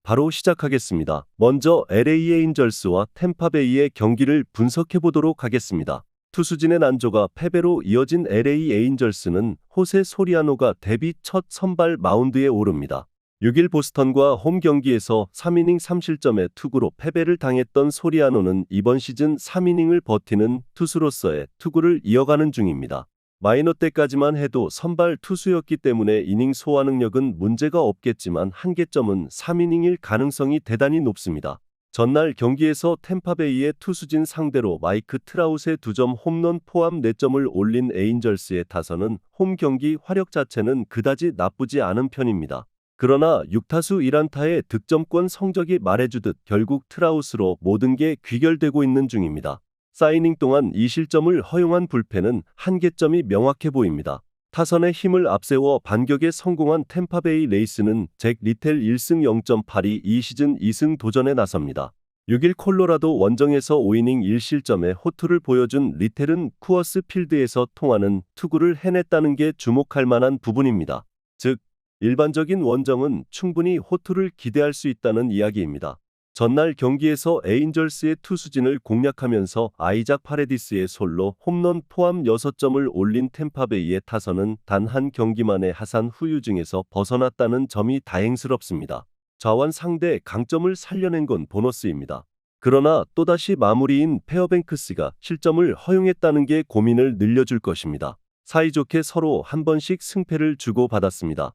바로 시작하겠습니다. 먼저 LA 에인절스와 템파베이의 경기를 분석해 보도록 하겠습니다. 투수진의 난조가 패배로 이어진 LA 에인절스는 호세 소리아노가 데뷔 첫 선발 마운드에 오릅니다. 6일 보스턴과 홈 경기에서 3이닝 3실점의 투구로 패배를 당했던 소리아노는 이번 시즌 3이닝을 버티는 투수로서의 투구를 이어가는 중입니다. 마이너 때까지만 해도 선발 투수였기 때문에 이닝 소화 능력은 문제가 없겠지만 한계점은 3이닝일 가능성이 대단히 높습니다. 전날 경기에서 템파베이의 투수진 상대로 마이크 트라웃의 2점 홈런 포함 4점을 올린 에인절스의 타선은 홈 경기 화력 자체는 그다지 나쁘지 않은 편입니다. 그러나 6타수 1안타의 득점권 성적이 말해주듯 결국 트라웃으로 모든 게 귀결되고 있는 중입니다. 4이닝 동안 2실점을 허용한 불펜은 한계점이 명확해 보입니다. 타선의 힘을 앞세워 반격에 성공한 템파베이 레이스는 잭 리텔 1승 0.82 이 시즌 2승 도전에 나섭니다. 6일 콜로라도 원정에서 5이닝 1실점의 호투를 보여준 리텔은 쿠어스 필드에서 통하는 투구를 해냈다는 게 주목할 만한 부분입니다. 즉, 일반적인 원정은 충분히 호투를 기대할 수 있다는 이야기입니다. 전날 경기에서 에인절스의 투수진을 공략하면서 아이작 파레디스의 솔로 홈런 포함 6점을 올린 템파베이의 타선은 단 한 경기만에 하산 후유증에서 벗어났다는 점이 다행스럽습니다. 좌완 상대 강점을 살려낸 건 보너스입니다. 그러나 또다시 마무리인 페어뱅크스가 실점을 허용했다는 게 고민을 늘려줄 것입니다. 사이좋게 서로 한 번씩 승패를 주고받았습니다.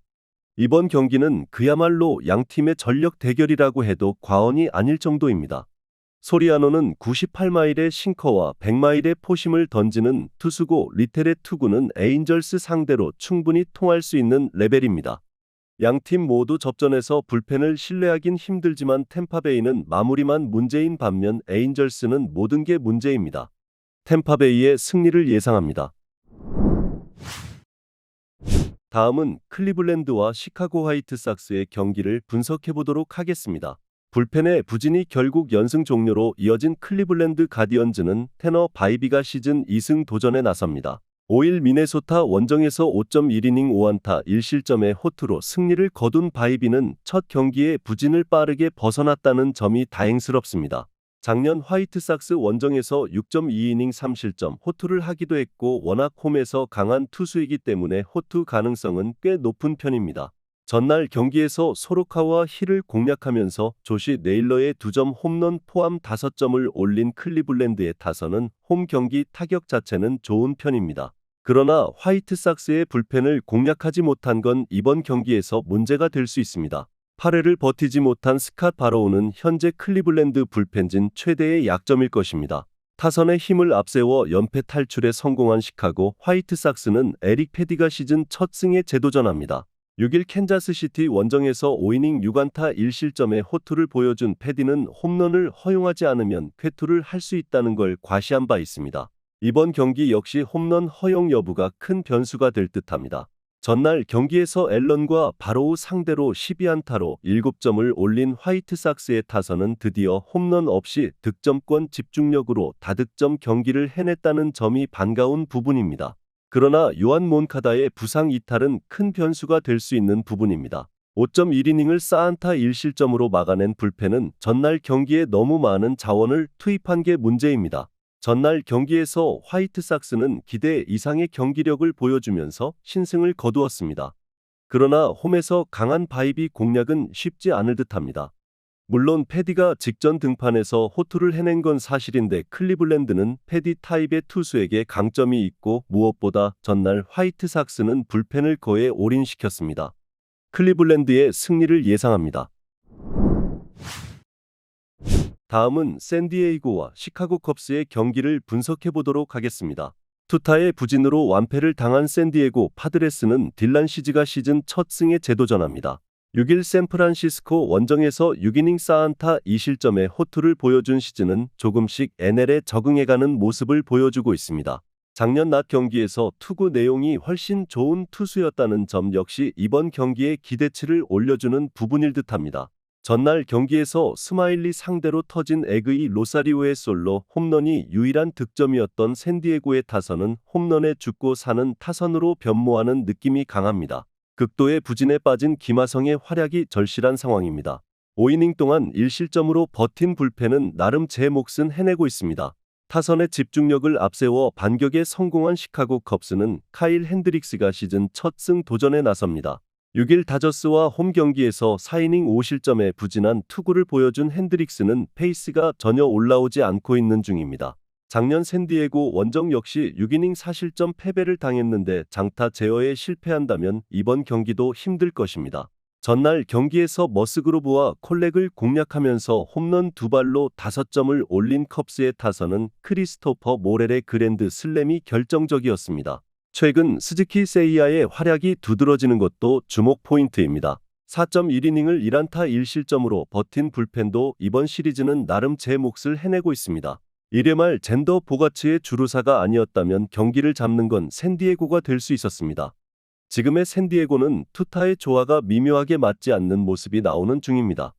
이번 경기는 그야말로 양팀의 전력 대결이라고 해도 과언이 아닐 정도입니다. 소리아노는 98마일의 싱커와 100마일의 포심을 던지는 투수고 리텔의 투구는 에인절스 상대로 충분히 통할 수 있는 레벨입니다. 양팀 모두 접전에서 불펜을 신뢰하긴 힘들지만 템파베이는 마무리만 문제인 반면 에인절스는 모든 게 문제입니다. 템파베이의 승리를 예상합니다. 다음은 클리블랜드와 시카고 화이트삭스의 경기를 분석해보도록 하겠습니다. 불펜의 부진이 결국 연승 종료로 이어진 클리블랜드 가디언즈는 테너 바이비가 시즌 2승 도전에 나섭니다. 5일 미네소타 원정에서 5.1이닝 5안타 1실점의 호투로 승리를 거둔 바이비는 첫 경기에 부진을 빠르게 벗어났다는 점이 다행스럽습니다. 작년 화이트삭스 원정에서 6.2이닝 3실점 호투를 하기도 했고 워낙 홈에서 강한 투수이기 때문에 호투 가능성은 꽤 높은 편입니다. 전날 경기에서 소로카와 힐을 공략하면서 조시 네일러의 2점 홈런 포함 5점을 올린 클리블랜드의 타선은 홈 경기 타격 자체는 좋은 편입니다. 그러나 화이트삭스의 불펜을 공략하지 못한 건 이번 경기에서 문제가 될 수 있습니다. 8회를 버티지 못한 스캇 바로우는 현재 클리블랜드 불펜진 최대의 약점일 것입니다. 타선의 힘을 앞세워 연패 탈출에 성공한 시카고 화이트삭스는 에릭 패디가 시즌 첫 승에 재도전합니다. 6일 캔자스시티 원정에서 5이닝 6안타 1실점의 호투를 보여준 패디는 홈런을 허용하지 않으면 쾌투를 할 수 있다는 걸 과시한 바 있습니다. 이번 경기 역시 홈런 허용 여부가 큰 변수가 될 듯합니다. 전날 경기에서 앨런과 바로우 상대로 12안타로 7점을 올린 화이트삭스의 타선은 드디어 홈런 없이 득점권 집중력으로 다득점 경기를 해냈다는 점이 반가운 부분입니다. 그러나 요한 몬카다의 부상 이탈은 큰 변수가 될 수 있는 부분입니다. 5.1이닝을 4안타 1실점으로 막아낸 불펜은 전날 경기에 너무 많은 자원을 투입한 게 문제입니다. 전날 경기에서 화이트삭스는 기대 이상의 경기력을 보여주면서 신승을 거두었습니다. 그러나 홈에서 강한 바이비 공략은 쉽지 않을 듯합니다. 물론 패디가 직전 등판에서 호투를 해낸 건 사실인데 클리블랜드는 패디 타입의 투수에게 강점이 있고 무엇보다 전날 화이트삭스는 불펜을 거에 올인시켰습니다. 클리블랜드의 승리를 예상합니다. 다음은 샌디에이고와 시카고 컵스의 경기를 분석해보도록 하겠습니다. 투타의 부진으로 완패를 당한 샌디에고 파드레스는 딜란 시즈가 시즌 첫 승에 재도전합니다. 6일 샌프란시스코 원정에서 6이닝 4안타 2실점의 호투를 보여준 시즈는 조금씩 NL에 적응해가는 모습을 보여주고 있습니다. 작년 낮 경기에서 투구 내용이 훨씬 좋은 투수였다는 점 역시 이번 경기에 기대치를 올려주는 부분일 듯합니다. 전날 경기에서 스마일리 상대로 터진 에그이 로사리오의 솔로 홈런이 유일한 득점이었던 샌디에고의 타선은 홈런에 죽고 사는 타선으로 변모하는 느낌이 강합니다. 극도의 부진에 빠진 김하성의 활약이 절실한 상황입니다. 5이닝 동안 1실점으로 버틴 불펜은 나름 제 몫은 해내고 있습니다. 타선의 집중력을 앞세워 반격에 성공한 시카고 컵스는 카일 핸드릭스가 시즌 첫 승 도전에 나섭니다. 6일 다저스와 홈 경기에서 4이닝 5실점의 부진한 투구를 보여준 핸드릭스는 페이스가 전혀 올라오지 않고 있는 중입니다. 작년 샌디에고 원정 역시 6이닝 4실점 패배를 당했는데 장타 제어에 실패한다면 이번 경기도 힘들 것입니다. 전날 경기에서 머스그로브와 콜렉을 공략하면서 홈런 2발로 5점을 올린 컵스의 타선은 크리스토퍼 모렐의 그랜드 슬램이 결정적이었습니다. 최근 스즈키 세이야의 활약이 두드러지는 것도 주목 포인트입니다. 4.1이닝을 1안타 1실점으로 버틴 불펜도 이번 시리즈는 나름 제 몫을 해내고 있습니다. 1회 말 젠더 보가츠의 주루사가 아니었다면 경기를 잡는 건 샌디에고가 될 수 있었습니다. 지금의 샌디에고는 투타의 조화가 미묘하게 맞지 않는 모습이 나오는 중입니다.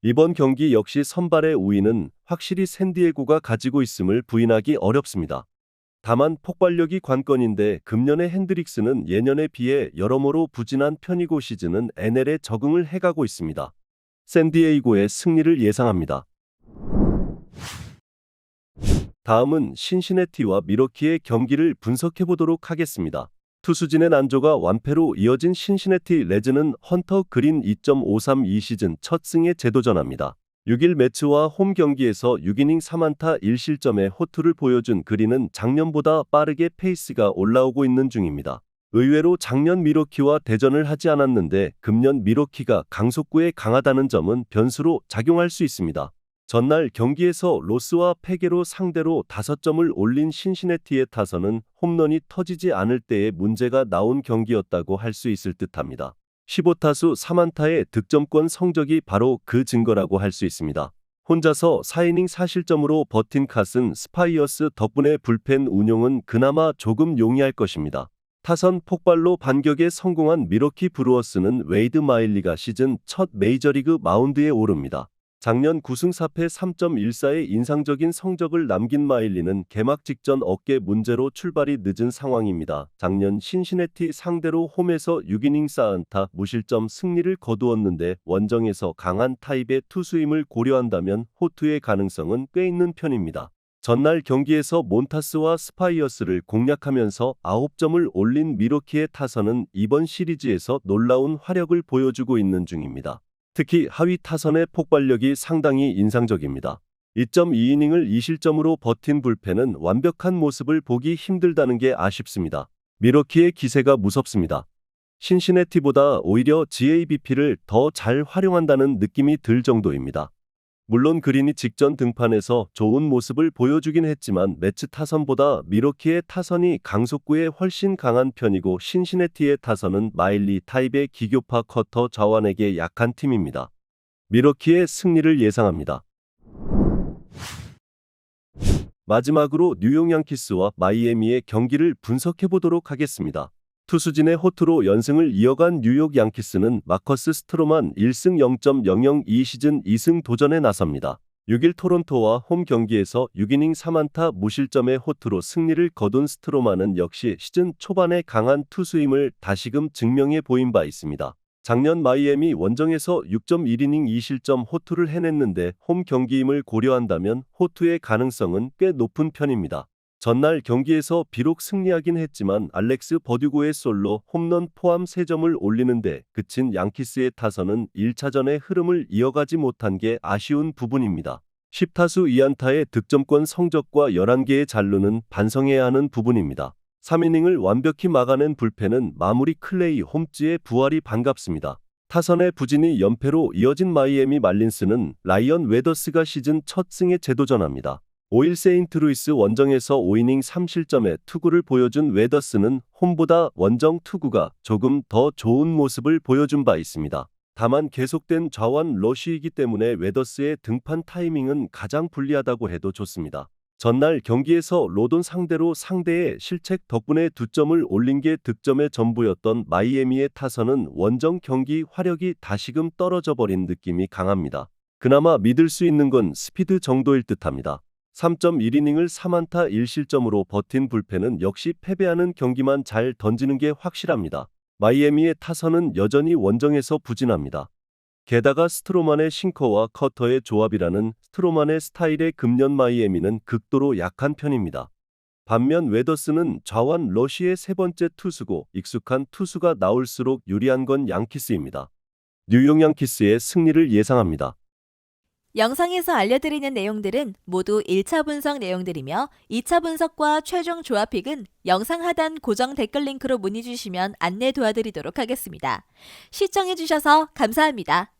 이번 경기 역시 선발의 우위는 확실히 샌디에고가 가지고 있음을 부인하기 어렵습니다. 다만 폭발력이 관건인데 금년의 핸드릭스는 예년에 비해 여러모로 부진한 편이고 시즌은 NL에 적응을 해가고 있습니다. 샌디에이고의 승리를 예상합니다. 다음은 신시내티와 미러키의 경기를 분석해보도록 하겠습니다. 투수진의 난조가 완패로 이어진 신시내티 레즈는 헌터 그린 2.532 시즌 첫 승에 재도전합니다. 6일 매츠와 홈 경기에서 6이닝 3안타 1실점의 호투를 보여준 그린은 작년보다 빠르게 페이스가 올라오고 있는 중입니다. 의외로 작년 미러키와 대전을 하지 않았는데 금년 미러키가 강속구에 강하다는 점은 변수로 작용할 수 있습니다. 전날 경기에서 로스와 페게로 상대로 5점을 올린 신시내티의 타선은 홈런이 터지지 않을 때에 문제가 나온 경기였다고 할 수 있을 듯합니다. 15타수 3안타의 득점권 성적이 바로 그 증거라고 할 수 있습니다. 혼자서 4이닝 4실점으로 버틴 캇은 스파이어스 덕분에 불펜 운용은 그나마 조금 용이할 것입니다. 타선 폭발로 반격에 성공한 미러키 브루어스는 웨이드 마일리가 시즌 첫 메이저리그 마운드에 오릅니다. 작년 9승 4패 3.14의 인상적인 성적을 남긴 마일리는 개막 직전 어깨 문제로 출발이 늦은 상황입니다. 작년 신시내티 상대로 홈에서 6이닝 4안타 무실점 승리를 거두었는데 원정에서 강한 타입의 투수임을 고려한다면 호투의 가능성은 꽤 있는 편입니다. 전날 경기에서 몬타스와 스파이어스를 공략하면서 9점을 올린 미러키의 타선은 이번 시리즈에서 놀라운 화력을 보여주고 있는 중입니다. 특히 하위 타선의 폭발력이 상당히 인상적입니다. 2.2이닝을 2실점으로 버틴 불펜은 완벽한 모습을 보기 힘들다는 게 아쉽습니다. 미러키의 기세가 무섭습니다. 신시내티보다 오히려 GABP를 더 잘 활용한다는 느낌이 들 정도입니다. 물론 그린이 직전 등판에서 좋은 모습을 보여주긴 했지만 매치 타선보다 미러키의 타선이 강속구에 훨씬 강한 편이고 신시내티의 타선은 마일리 타입의 기교파 커터 좌완에게 약한 팀입니다. 미러키의 승리를 예상합니다. 마지막으로 뉴욕 양키스와 마이애미의 경기를 분석해보도록 하겠습니다. 투수진의 호투로 연승을 이어간 뉴욕 양키스는 마커스 스트로만 1승 0.002 시즌 2승 도전에 나섭니다. 6일 토론토와 홈 경기에서 6이닝 3안타 무실점의 호투로 승리를 거둔 스트로만은 역시 시즌 초반에 강한 투수임을 다시금 증명해 보인 바 있습니다. 작년 마이애미 원정에서 6.1이닝 2실점 호투를 해냈는데 홈 경기임을 고려한다면 호투의 가능성은 꽤 높은 편입니다. 전날 경기에서 비록 승리하긴 했지만 알렉스 버듀고의 솔로 홈런 포함 3점을 올리는데 그친 양키스의 타선은 1차전의 흐름을 이어가지 못한 게 아쉬운 부분입니다. 10타수 2안타의 득점권 성적과 11개의 잔루는 반성해야 하는 부분입니다. 3이닝을 완벽히 막아낸 불펜은 마무리 클레이 홈즈의 부활이 반갑습니다. 타선의 부진이 연패로 이어진 마이애미 말린스는 라이언 웨더스가 시즌 첫 승에 재도전합니다. 5일 세인트루이스 원정에서 5이닝 3실점의 투구를 보여준 웨더스는 홈보다 원정 투구가 조금 더 좋은 모습을 보여준 바 있습니다. 다만 계속된 좌완 러쉬이기 때문에 웨더스의 등판 타이밍은 가장 불리하다고 해도 좋습니다. 전날 경기에서 로돈 상대로 상대의 실책 덕분에 2점을 올린 게 득점의 전부였던 마이애미의 타선은 원정 경기 화력이 다시금 떨어져 버린 느낌이 강합니다. 그나마 믿을 수 있는 건 스피드 정도일 듯합니다. 3.1이닝을 3안타 1실점으로 버틴 불펜은 역시 패배하는 경기만 잘 던지는 게 확실합니다. 마이애미의 타선은 여전히 원정에서 부진합니다. 게다가 스트로만의 싱커와 커터의 조합이라는 스트로만의 스타일의 금년 마이애미는 극도로 약한 편입니다. 반면 웨더스는 좌완 러시의 세 번째 투수고 익숙한 투수가 나올수록 유리한 건 양키스입니다. 뉴욕 양키스의 승리를 예상합니다. 영상에서 알려드리는 내용들은 모두 1차 분석 내용들이며 2차 분석과 최종 조합픽은 영상 하단 고정 댓글 링크로 문의 주시면 안내 도와드리도록 하겠습니다. 시청해주셔서 감사합니다.